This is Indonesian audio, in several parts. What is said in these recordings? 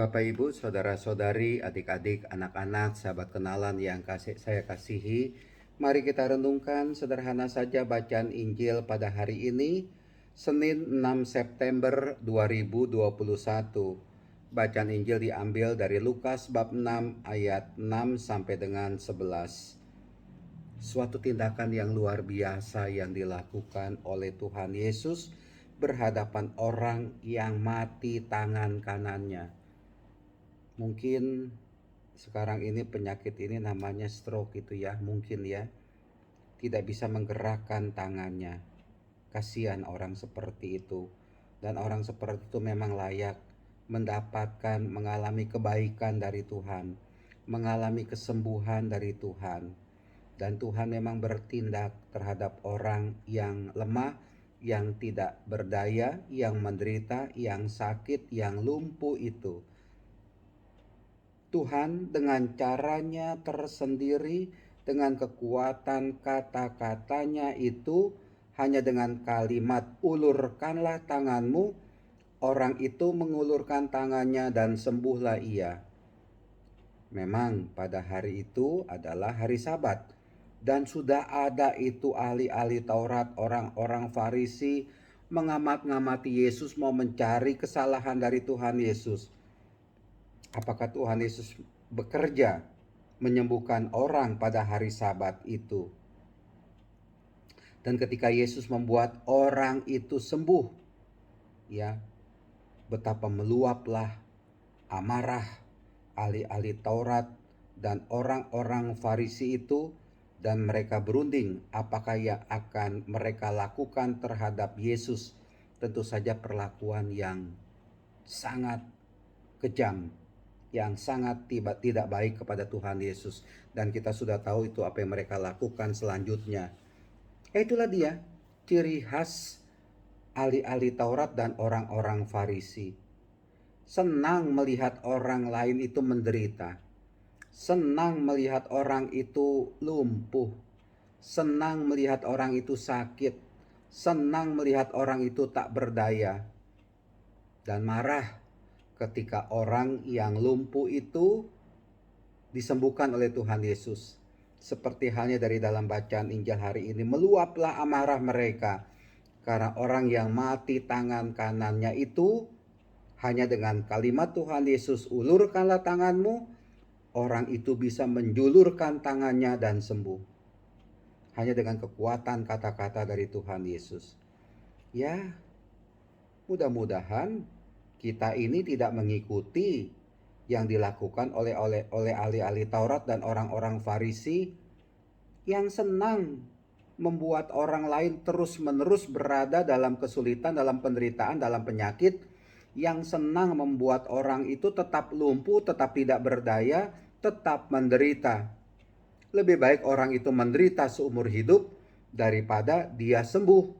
Bapak, Ibu, saudara-saudari, adik-adik, anak-anak, sahabat kenalan yang saya kasihi, mari kita renungkan sederhana saja bacaan Injil pada hari ini, Senin 6 September 2021. Bacaan Injil diambil dari Lukas bab 6 ayat 6 sampai dengan 11. Suatu tindakan yang luar biasa yang dilakukan oleh Tuhan Yesus berhadapan orang yang mati tangan kanannya. Mungkin sekarang ini penyakit ini namanya stroke itu ya, mungkin ya. Tidak bisa menggerakkan tangannya. Kasihan orang seperti itu. Dan orang seperti itu memang layak mendapatkan, mengalami kebaikan dari Tuhan, mengalami kesembuhan dari Tuhan. Dan Tuhan memang bertindak terhadap orang yang lemah, yang tidak berdaya, yang menderita, yang sakit, yang lumpuh itu. Tuhan dengan caranya tersendiri, dengan kekuatan kata-katanya itu, hanya dengan kalimat ulurkanlah tanganmu, orang itu mengulurkan tangannya dan sembuhlah ia. Memang pada hari itu adalah hari Sabat, dan sudah ada itu ahli-ahli Taurat, orang-orang Farisi mengamat-ngamati Yesus, mau mencari kesalahan dari Tuhan Yesus. Apakah Tuhan Yesus bekerja menyembuhkan orang pada hari Sabat itu? Dan ketika Yesus membuat orang itu sembuh, ya, betapa meluaplah amarah ahli-ahli Taurat dan orang-orang Farisi itu, dan mereka berunding apakah yang akan mereka lakukan terhadap Yesus. Tentu saja perlakuan yang sangat kejam, yang sangat tidak baik kepada Tuhan Yesus. Dan kita sudah tahu itu apa yang mereka lakukan selanjutnya. Itulah dia ciri khas ahli-ahli Taurat dan orang-orang Farisi. Senang melihat orang lain itu menderita, senang melihat orang itu lumpuh, senang melihat orang itu sakit, senang melihat orang itu tak berdaya, dan marah ketika orang yang lumpuh itu disembuhkan oleh Tuhan Yesus. Seperti halnya dari dalam bacaan Injil hari ini, meluaplah amarah mereka karena orang yang mati tangan kanannya itu, hanya dengan kalimat Tuhan Yesus, ulurkanlah tanganmu, orang itu bisa menjulurkan tangannya dan sembuh. Hanya dengan kekuatan kata-kata dari Tuhan Yesus. Ya, mudah-mudahan kita ini tidak mengikuti yang dilakukan oleh ahli-ahli Taurat dan orang-orang Farisi yang senang membuat orang lain terus-menerus berada dalam kesulitan, dalam penderitaan, dalam penyakit, yang senang membuat orang itu tetap lumpuh, tetap tidak berdaya, tetap menderita. Lebih baik orang itu menderita seumur hidup daripada dia sembuh.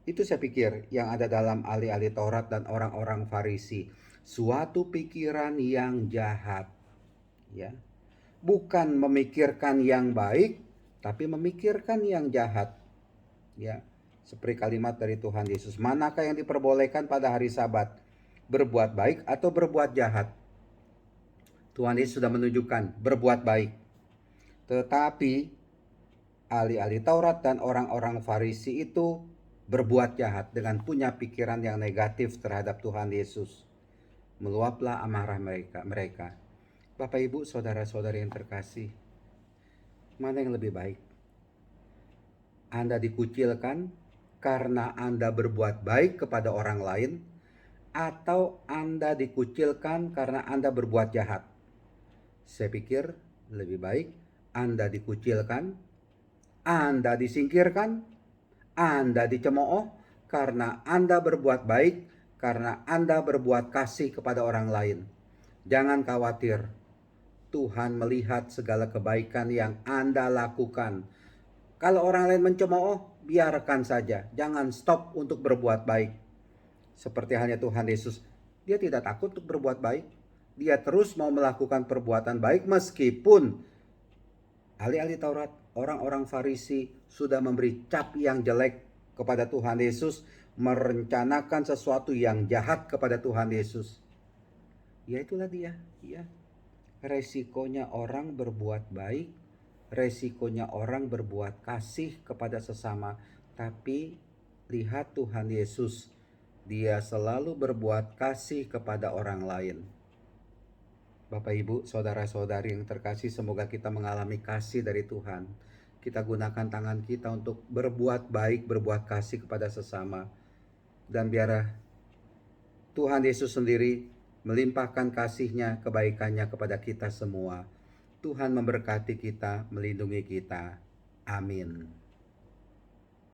Itu saya pikir yang ada dalam ahli-ahli Taurat dan orang-orang Farisi. Suatu pikiran yang jahat, ya. Bukan memikirkan yang baik, tapi memikirkan yang jahat, ya. Seperti kalimat dari Tuhan Yesus, manakah yang diperbolehkan pada hari Sabat? Berbuat baik atau berbuat jahat? Tuhan Yesus sudah menunjukkan berbuat baik. Tetapi ahli-ahli Taurat dan orang-orang Farisi itu berbuat jahat dengan punya pikiran yang negatif terhadap Tuhan Yesus. Meluaplah amarah mereka. Bapak, Ibu, saudara-saudari yang terkasih, mana yang lebih baik? Anda dikucilkan karena Anda berbuat baik kepada orang lain, atau Anda dikucilkan karena Anda berbuat jahat? Saya pikir lebih baik Anda dikucilkan, Anda disingkirkan, Anda dicemooh karena Anda berbuat baik, karena Anda berbuat kasih kepada orang lain. Jangan khawatir, Tuhan melihat segala kebaikan yang Anda lakukan. Kalau orang lain mencemooh, biarkan saja, jangan stop untuk berbuat baik. Seperti halnya Tuhan Yesus, dia tidak takut untuk berbuat baik. Dia terus mau melakukan perbuatan baik meskipun ahli-ahli Taurat, orang-orang Farisi sudah memberi cap yang jelek kepada Tuhan Yesus, merencanakan sesuatu yang jahat kepada Tuhan Yesus. Ya itulah dia, ya. Resikonya orang berbuat baik, resikonya orang berbuat kasih kepada sesama. Tapi lihat Tuhan Yesus, dia selalu berbuat kasih kepada orang lain. Bapak Ibu, saudara-saudari yang terkasih, semoga kita mengalami kasih dari Tuhan. Kita gunakan tangan kita untuk berbuat baik, berbuat kasih kepada sesama. Dan biarlah Tuhan Yesus sendiri melimpahkan kasih-Nya, kebaikan-Nya kepada kita semua. Tuhan memberkati kita, melindungi kita. Amin.